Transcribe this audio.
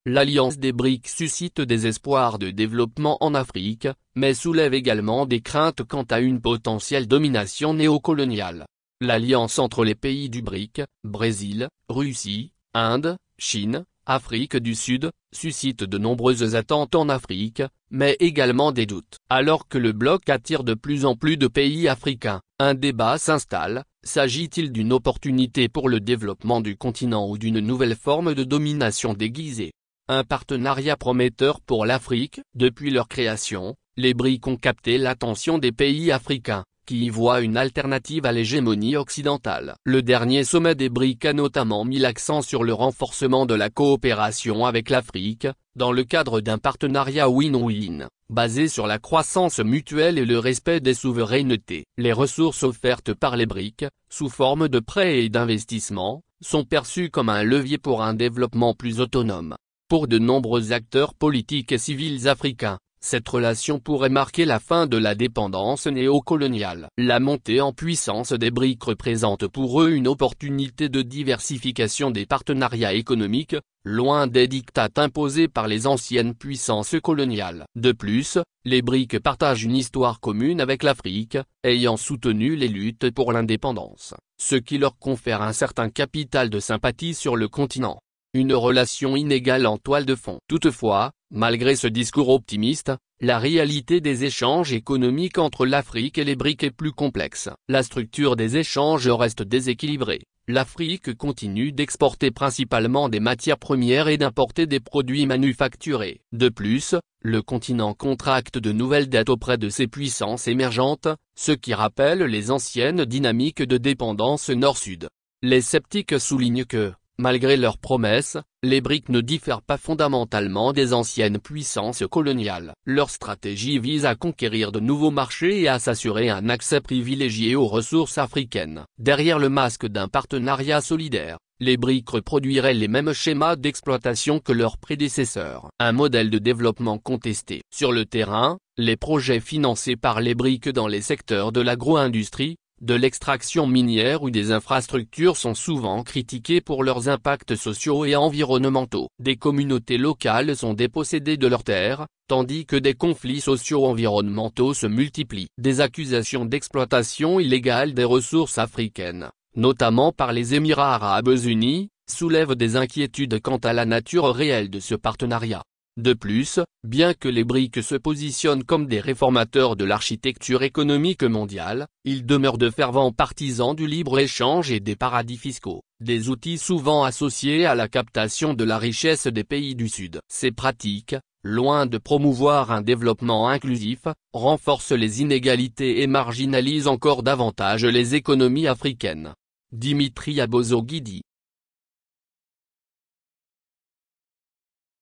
l'alliance des BRICS suscite des espoirs de développement en Afrique, mais soulève également des craintes quant à une potentielle domination néocoloniale. L'alliance entre les pays du BRIC, Brésil, Russie, Inde, Chine, Afrique du Sud, suscite de nombreuses attentes en Afrique, mais également des doutes. Alors que le bloc attire de plus en plus de pays africains, un débat s'installe: s'agit-il d'une opportunité pour le développement du continent ou d'une nouvelle forme de domination déguisée? Un partenariat prometteur pour l'Afrique. Depuis leur création, les BRICS ont capté l'attention des pays africains, qui y voient une alternative à l'hégémonie occidentale. Le dernier sommet des BRICS a notamment mis l'accent sur le renforcement de la coopération avec l'Afrique, dans le cadre d'un partenariat win-win, basé sur la croissance mutuelle et le respect des souverainetés. Les ressources offertes par les BRICS, sous forme de prêts et d'investissements, sont perçues comme un levier pour un développement plus autonome. Pour de nombreux acteurs politiques et civils africains, cette relation pourrait marquer la fin de la dépendance néocoloniale. La montée en puissance des BRICS représente pour eux une opportunité de diversification des partenariats économiques, loin des diktats imposés par les anciennes puissances coloniales. De plus, les BRICS partagent une histoire commune avec l'Afrique, ayant soutenu les luttes pour l'indépendance, ce qui leur confère un certain capital de sympathie sur le continent. Une relation inégale en toile de fond. Toutefois, malgré ce discours optimiste, la réalité des échanges économiques entre l'Afrique et les BRICS est plus complexe. La structure des échanges reste déséquilibrée. L'Afrique continue d'exporter principalement des matières premières et d'importer des produits manufacturés. De plus, le continent contracte de nouvelles dettes auprès de ses puissances émergentes, ce qui rappelle les anciennes dynamiques de dépendance nord-sud. Les sceptiques soulignent que, malgré leurs promesses, les BRICS ne diffèrent pas fondamentalement des anciennes puissances coloniales. Leur stratégie vise à conquérir de nouveaux marchés et à s'assurer un accès privilégié aux ressources africaines. Derrière le masque d'un partenariat solidaire, les BRICS reproduiraient les mêmes schémas d'exploitation que leurs prédécesseurs. Un modèle de développement contesté. Sur le terrain, les projets financés par les BRICS dans les secteurs de l'agro-industrie, de l'extraction minière ou des infrastructures sont souvent critiqués pour leurs impacts sociaux et environnementaux. Des communautés locales sont dépossédées de leurs terres, tandis que des conflits socio-environnementaux se multiplient. Des accusations d'exploitation illégale des ressources africaines, notamment par les Émirats arabes unis, soulèvent des inquiétudes quant à la nature réelle de ce partenariat. De plus, bien que les BRICS se positionnent comme des réformateurs de l'architecture économique mondiale, ils demeurent de fervents partisans du libre-échange et des paradis fiscaux, des outils souvent associés à la captation de la richesse des pays du Sud. Ces pratiques, loin de promouvoir un développement inclusif, renforcent les inégalités et marginalisent encore davantage les économies africaines. Dimitri Abozoguidi